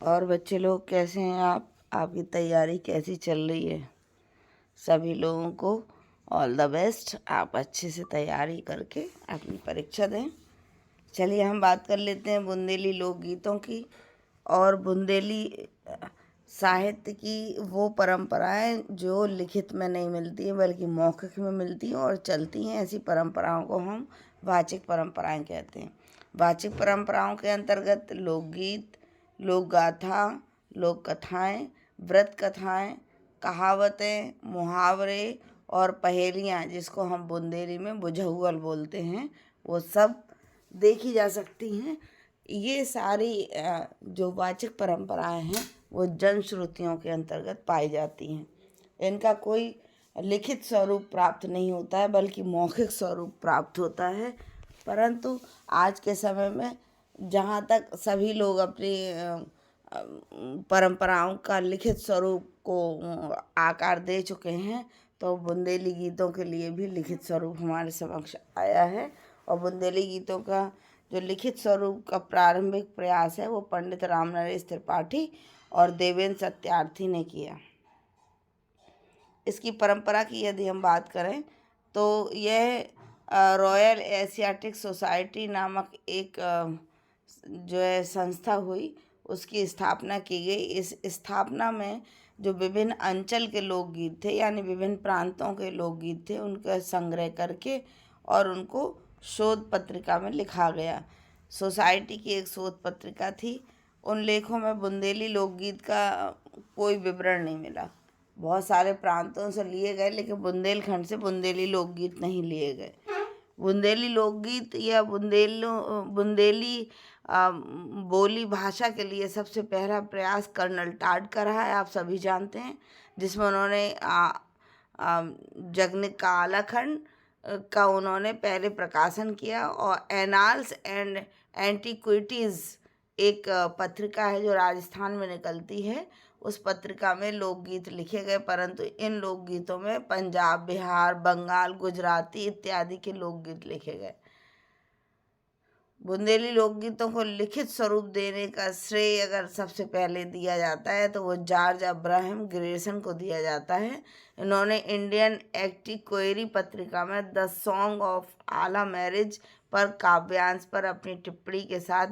और बच्चे लोग कैसे हैं आप? आपकी तैयारी कैसी चल रही है? सभी लोगों को ऑल द बेस्ट। आप अच्छे से तैयारी करके अपनी परीक्षा दें। चलिए हम बात कर लेते हैं बुंदेली लोकगीतों की और बुंदेली साहित्य की वो परंपराएं जो लिखित में नहीं मिलती हैं बल्कि मौखिक में मिलती हैं और चलती हैं। ऐसी परंपराओं को हम वाचिक परंपराएं कहते हैं। वाचिक परंपराओं के अंतर्गत लोकगीत, लोक गाथा, लोक कथाएँ, व्रत कथाएँ, कहावतें, मुहावरे और पहेलियाँ, जिसको हम बुंदेली में बुझौल बोलते हैं, वो सब देखी जा सकती हैं। ये सारी जो वाचिक परंपराएं हैं वो जनश्रुतियों के अंतर्गत पाई जाती हैं। इनका कोई लिखित स्वरूप प्राप्त नहीं होता है बल्कि मौखिक स्वरूप प्राप्त होता है। परंतु आज के समय में जहाँ तक सभी लोग अपनी परंपराओं का लिखित स्वरूप को आकार दे चुके हैं, तो बुंदेली गीतों के लिए भी लिखित स्वरूप हमारे समक्ष आया है। और बुंदेली गीतों का जो लिखित स्वरूप का प्रारंभिक प्रयास है वो पंडित रामनरेश त्रिपाठी और देवेंद्र सत्यार्थी ने किया। इसकी परंपरा की यदि हम बात करें तो यह रॉयल एशियाटिक सोसाइटी नामक एक जो है संस्था हुई, उसकी स्थापना की गई। इस स्थापना में जो विभिन्न अंचल के लोकगीत थे यानी विभिन्न प्रांतों के लोकगीत थे, उनका संग्रह करके और उनको शोध पत्रिका में लिखा गया। सोसाइटी की एक शोध पत्रिका थी। उन लेखों में बुंदेली लोकगीत का कोई विवरण नहीं मिला। बहुत सारे प्रांतों से लिए गए लेकिन बुंदेलखंड से बुंदेली लोकगीत नहीं लिए गए। बुंदेली लोकगीत या बुंदेली बोली भाषा के लिए सबसे पहला प्रयास कर्नल टाड का रहा है, आप सभी जानते हैं, जिसमें उन्होंने जगनिक का आलाखंड का उन्होंने पहले प्रकाशन किया। और एनाल्स एंड एंटीक्विटीज़ एक पत्रिका है जो राजस्थान में निकलती है, उस पत्रिका में लोकगीत लिखे गए। परंतु इन लोकगीतों में पंजाब, बिहार, बंगाल, गुजराती इत्यादि के लोकगीत लिखे गए। बुंदेली लोकगीतों को लिखित स्वरूप देने का श्रेय अगर सबसे पहले दिया जाता है तो वो जॉर्ज अब्राहम ग्रेसन को दिया जाता है। इन्होंने इंडियन एंटीक्वेरी पत्रिका में द सॉन्ग ऑफ आला मैरिज पर काव्यांश पर अपनी टिप्पणी के साथ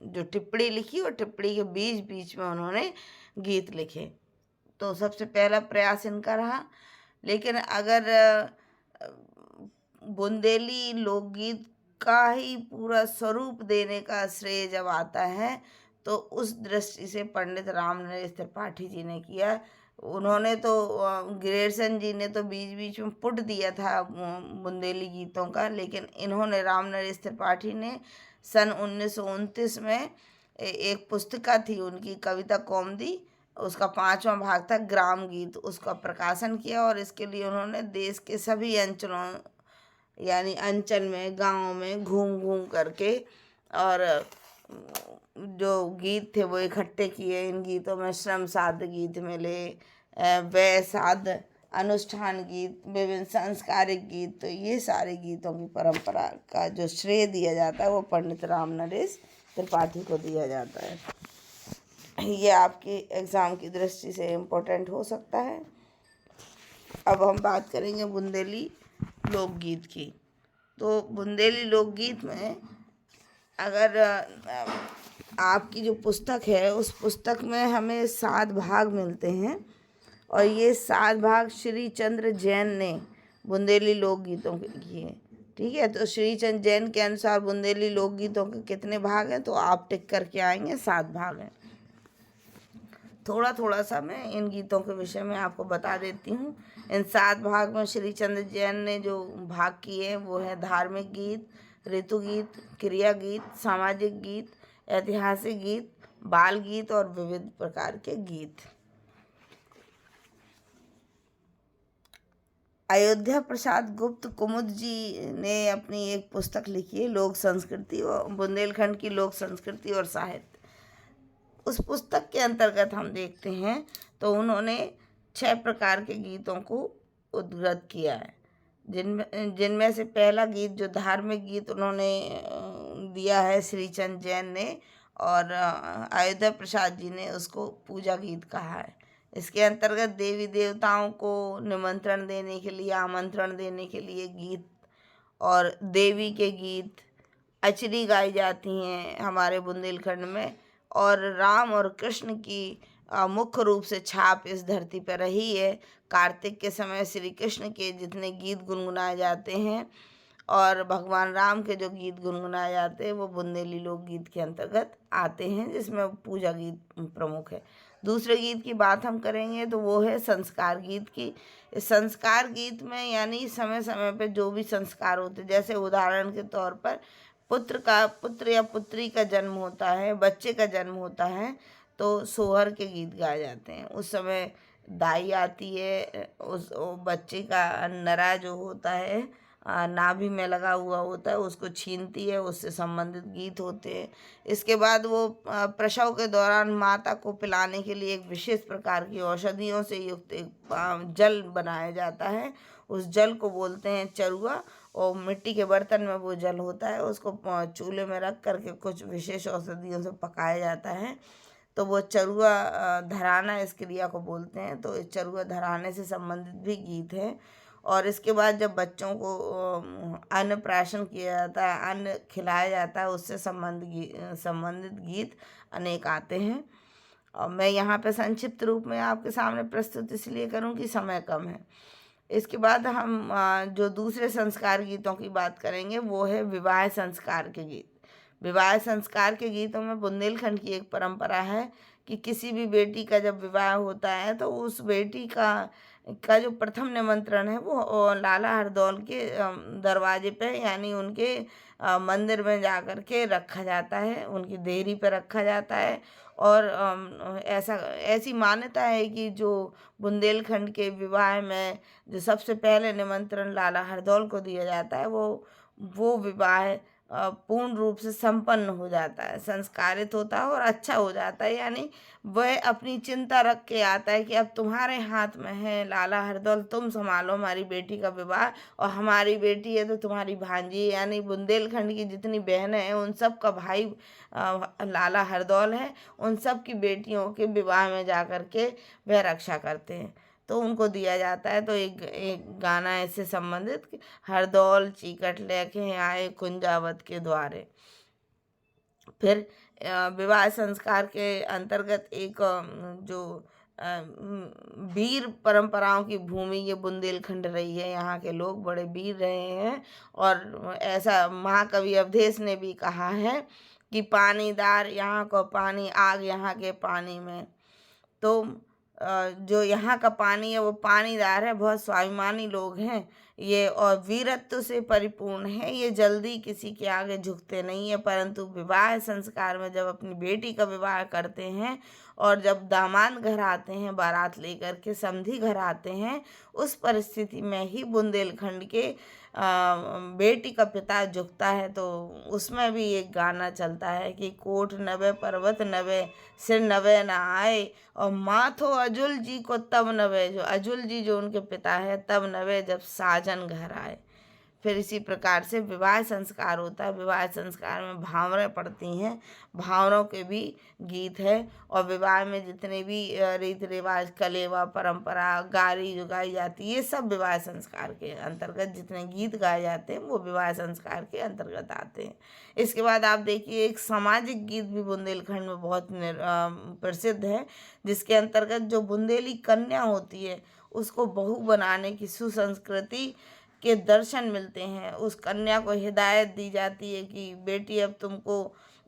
जो टिप्पणी लिखी और टिप्पणी के बीच बीच में उन्होंने गीत लिखे। तो सबसे पहला प्रयास इनका रहा। लेकिन अगर बुंदेली लोकगीत का ही पूरा स्वरूप देने का श्रेय जब आता है तो उस दृष्टि से पंडित रामनरेश त्रिपाठी जी ने किया। उन्होंने तो ग्रेसन जी ने तो बीच बीच में पुट दिया था बुंदेली गीतों का, लेकिन इन्होंने रामनरेश त्रिपाठी ने सन 1929 में एक पुस्तिका थी उनकी, कविता कौमुदी, उसका 5वां भाग था ग्राम गीत, उसका प्रकाशन किया। और इसके लिए उन्होंने देश के सभी अंचलों यानी अंचल में, गाँव में घूम घूम करके और जो गीत थे वो इकट्ठे किए। इन गीतों में श्रम साध गीत मिले, व्यय साध, अनुष्ठान गीत, विभिन्न सांस्कारिक गीत। तो ये सारे गीतों की परंपरा का जो श्रेय दिया जाता है वो पंडित रामनरेश त्रिपाठी को दिया जाता है। ये आपके एग्ज़ाम की दृष्टि से इम्पोर्टेंट हो सकता है। अब हम बात करेंगे बुंदेली लोकगीत की। तो बुंदेली लोकगीत में अगर आपकी जो पुस्तक है उस पुस्तक में हमें 7 भाग मिलते हैं और ये 7 भाग श्री चंद्र जैन ने बुंदेली लोकगीतों के किए। ठीक है, तो श्री चंद्र जैन के अनुसार बुंदेली लोकगीतों के कितने भाग हैं तो आप टिक करके आएंगे, 7 भाग हैं। थोड़ा थोड़ा सा मैं इन गीतों के विषय में आपको बता देती हूँ। इन 7 भाग में श्री चंद्र जैन ने जो भाग किए वो है धार्मिक गीत, ऋतु गीत, क्रिया गीत, सामाजिक गीत, ऐतिहासिक गीत, बाल गीत और विविध प्रकार के गीत। अयोध्या प्रसाद गुप्त कुमुद जी ने अपनी एक पुस्तक लिखी है लोक संस्कृति और बुंदेलखंड की लोक संस्कृति और साहित्य। उस पुस्तक के अंतर्गत हम देखते हैं तो उन्होंने 6 प्रकार के गीतों को उद्धृत किया है, जिनमें से पहला गीत जो धार्मिक गीत उन्होंने दिया है श्री चंद्र जैन ने, और अयोध्या प्रसाद जी ने उसको पूजा गीत कहा है। इसके अंतर्गत देवी देवताओं को निमंत्रण देने के लिए, आमंत्रण देने के लिए गीत और देवी के गीत, अचरी गाई जाती हैं हमारे बुंदेलखंड में। और राम और कृष्ण की मुख्य रूप से छाप इस धरती पर रही है। कार्तिक के समय श्री कृष्ण के जितने गीत गुनगुनाए जाते हैं और भगवान राम के जो गीत गुनगुनाए जाते हैं वो बुंदेली लोकगीत के अंतर्गत आते हैं, जिसमें पूजा गीत प्रमुख है। दूसरे गीत की बात हम करेंगे तो वो है संस्कार गीत की। इस संस्कार गीत में यानी समय समय पे जो भी संस्कार होते, जैसे उदाहरण के तौर पर पुत्र या पुत्री का जन्म होता है, बच्चे का जन्म होता है, तो सोहर के गीत गाए जाते हैं। उस समय दाई आती है, उस बच्चे का नरा जो होता है नाभि में लगा हुआ होता है, उसको छीनती है, उससे संबंधित गीत होते हैं। इसके बाद वो प्रसव के दौरान माता को पिलाने के लिए एक विशेष प्रकार की औषधियों से युक्त एक जल बनाया जाता है। उस जल को बोलते हैं चरुआ, और मिट्टी के बर्तन में वो जल होता है, उसको चूल्हे में रख करके कुछ विशेष औषधियों से पकाया जाता है, तो वो चरुआ धराना इस क्रिया को बोलते हैं। तो इस चरुआ धराने से संबंधित भी गीत है। और इसके बाद जब बच्चों को अन्न प्राशन किया जाता है, अन्न खिलाया जाता है, उससे संबंधित गीत अनेक आते हैं। और मैं यहाँ पे संक्षिप्त रूप में आपके सामने प्रस्तुत इसलिए करूँ कि समय कम है। इसके बाद हम जो दूसरे संस्कार गीतों की बात करेंगे वो है विवाह संस्कार के गीत। विवाह संस्कार के गीतों में बुंदेलखंड की एक परंपरा है कि किसी भी बेटी का जब विवाह होता है तो उस बेटी का जो प्रथम निमंत्रण है वो लाला हरदौल के दरवाजे पे यानी उनके मंदिर में जा कर के रखा जाता है, उनकी देहरी पे रखा जाता है। और ऐसी मान्यता है कि जो बुंदेलखंड के विवाह में जो सबसे पहले निमंत्रण लाला हरदौल को दिया जाता है वो विवाह पूर्ण रूप से संपन्न हो जाता है, संस्कारित होता है और अच्छा हो जाता है। यानी वह अपनी चिंता रख के आता है कि अब तुम्हारे हाथ में है लाला हरदौल, तुम संभालो हमारी बेटी का विवाह, और हमारी बेटी है तो तुम्हारी भांजी, यानी बुंदेलखंड की जितनी बहनें हैं उन सब का भाई लाला हरदौल है। उन सब की बेटियों के विवाह में जा कर के वह रक्षा करते हैं, तो उनको दिया जाता है। तो एक गाना ऐसे संबंधित कि हरदौल चीकट लेके आए कुंजावत के द्वारे। फिर विवाह संस्कार के अंतर्गत एक जो वीर परंपराओं की भूमि ये बुंदेलखंड रही है। यहाँ के लोग बड़े वीर रहे हैं, और ऐसा महाकवि अवधेश ने भी कहा है कि पानीदार यहाँ को पानी, आग यहाँ के पानी में। तो जो यहाँ का पानी है वो पानीदार है, बहुत स्वाभिमानी लोग हैं ये, और वीरत्व से परिपूर्ण है ये, जल्दी किसी के आगे झुकते नहीं है। परंतु विवाह संस्कार में जब अपनी बेटी का विवाह करते हैं और जब दामाद घर आते हैं बारात लेकर के, समधी घर आते हैं, उस परिस्थिति में ही बुंदेलखंड के बेटी का पिता झुकता है। तो उसमें भी एक गाना चलता है कि कोट नवे पर्वत नवे, सिर नवे न आए, और माथो अजुल जी को तब नवे, जो अजुल जी जो उनके पिता है तब नवे जब साजन घर आए। फिर इसी प्रकार से विवाह संस्कार होता है। विवाह संस्कार में भावरें पड़ती हैं, भावरों के भी गीत है। और विवाह में जितने भी रीति रिवाज, कलेवा, परंपरा, गारी जो गाई जाती है, ये सब विवाह संस्कार के अंतर्गत जितने गीत गाए जाते हैं वो विवाह संस्कार के अंतर्गत आते हैं। इसके बाद आप देखिए एक सामाजिक गीत भी बुंदेलखंड में बहुत प्रसिद्ध है, जिसके अंतर्गत जो बुंदेली कन्या होती है उसको बहू बनाने की सुसंस्कृति के दर्शन मिलते हैं। उस कन्या को हिदायत दी जाती है कि बेटी अब तुमको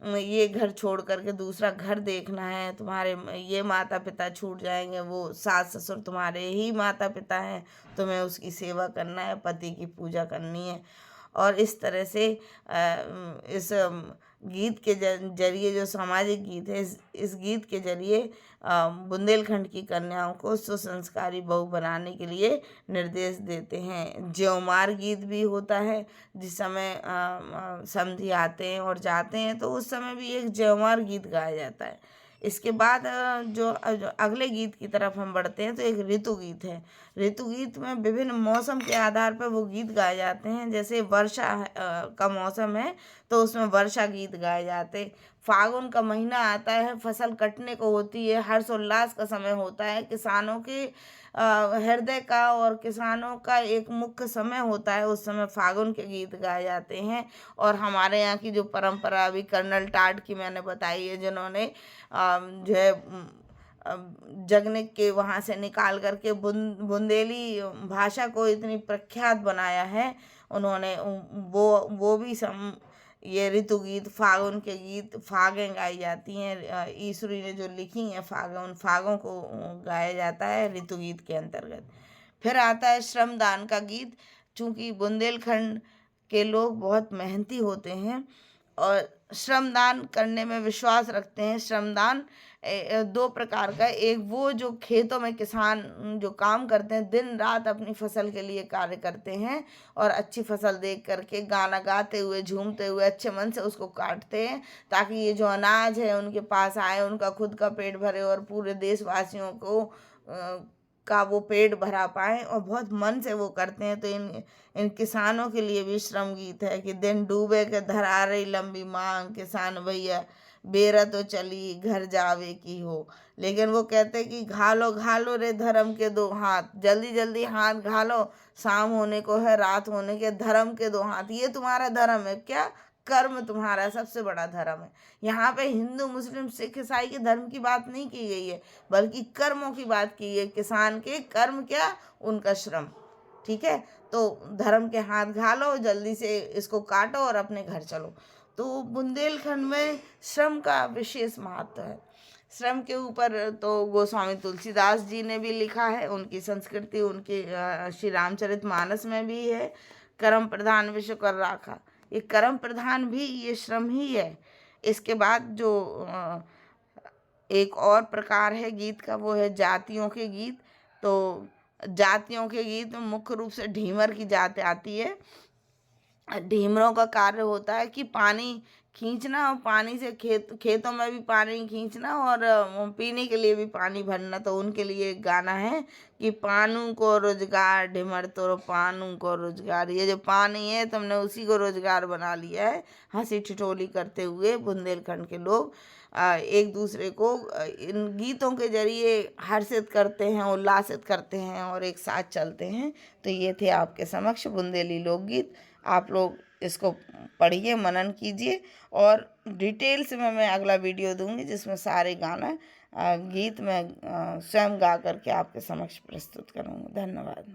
ये घर छोड़ करके दूसरा घर देखना है, तुम्हारे ये माता पिता छूट जाएंगे, वो सास ससुर तुम्हारे ही माता पिता हैं, तुम्हें उसकी सेवा करना है, पति की पूजा करनी है। और इस तरह से इस गीत के जरिए जो सामाजिक गीत है, इस गीत के जरिए बुंदेलखंड की कन्याओं को सुसंस्कारी बहू बनाने के लिए निर्देश देते हैं। ज्योमार गीत भी होता है, जिस समय समधी आते हैं और जाते हैं तो उस समय भी एक ज्योमार गीत गाया जाता है। इसके बाद जो अगले गीत की तरफ हम बढ़ते हैं तो एक ऋतु गीत है। ऋतु गीत में विभिन्न मौसम के आधार पर वो गीत गाए जाते हैं। जैसे वर्षा का मौसम है तो उसमें वर्षा गीत गाए जाते। फागुन का महीना आता है, फसल कटने को होती है, हर्षोल्लास का समय होता है, किसानों के हृदय का और किसानों का एक मुख्य समय होता है। उस समय फागुन के गीत गाए जाते हैं। और हमारे यहाँ की जो परंपरा अभी कर्नल टाट की मैंने बताई है, जिन्होंने जो है जगनिक के वहाँ से निकाल करके बुंदेली भाषा को इतनी प्रख्यात बनाया है, उन्होंने वो भी ये ऋतु गीत, फागुन के गीत, फागें गाई जाती हैं। ईश्वरी ने जो लिखी हैं फागें, उन फागों को गाया जाता है ऋतु गीत के अंतर्गत। फिर आता है श्रमदान का गीत। चूँकि बुंदेलखंड के लोग बहुत मेहनती होते हैं और श्रमदान करने में विश्वास रखते हैं। श्रमदान दो प्रकार का, एक वो जो खेतों में किसान जो काम करते हैं, दिन रात अपनी फसल के लिए कार्य करते हैं और अच्छी फसल देख करके गाना गाते हुए, झूमते हुए, अच्छे मन से उसको काटते हैं, ताकि ये जो अनाज है उनके पास आए, उनका खुद का पेट भरे और पूरे देशवासियों को का वो पेट भरा पाए, और बहुत मन से वो करते हैं। तो इन किसानों के लिए भी श्रम गीत है कि दिन डूबे के धरा रही लंबी मांग, किसान भैया बेरा तो चली घर जावे की हो। लेकिन वो कहते कि घालो घालो रे धर्म के दो हाथ, जल्दी जल्दी हाथ घालो, शाम होने को है, रात होने के, धर्म के दो हाथ। ये तुम्हारा धर्म है क्या? कर्म तुम्हारा सबसे बड़ा धर्म है। यहाँ पे हिंदू, मुस्लिम, सिख, ईसाई के धर्म की बात नहीं की गई है, बल्कि कर्मों की बात की है। किसान के कर्म क्या? उनका श्रम। ठीक है, तो धर्म के हाथ घालो, जल्दी से इसको काटो और अपने घर चलो। तो बुंदेलखंड में श्रम का विशेष महत्व है। श्रम के ऊपर तो गोस्वामी तुलसीदास जी ने भी लिखा है, उनकी संस्कृति उनके श्री रामचरितमानस में भी है, कर्म प्रधान विश्व कर राखा। ये कर्म प्रधान भी ये श्रम ही है। इसके बाद जो एक और प्रकार है गीत का, वो है जातियों के गीत। तो जातियों के गीत में मुख्य रूप से ढीमर की जाति आती है। ढीमरों का कार्य होता है कि पानी खींचना, और पानी से खेतों में भी पानी खींचना और पीने के लिए भी पानी भरना। तो उनके लिए एक गाना है कि पानू को रोजगार ढिमर तो पानू को रोजगार। ये जो पानी है तुमने उसी को रोजगार बना लिया है। हंसी ठिठोली करते हुए बुंदेलखंड के लोग एक दूसरे को इन गीतों के जरिए हर्षित करते हैं, उल्लासित करते हैं और एक साथ चलते हैं। तो ये थे आपके समक्ष बुंदेली लोकगीत। आप लोग इसको पढ़िए, मनन कीजिए, और डिटेल्स में मैं अगला वीडियो दूंगी जिसमें सारे गाना गीत मैं स्वयं गा करके आपके समक्ष प्रस्तुत करूँगी। धन्यवाद।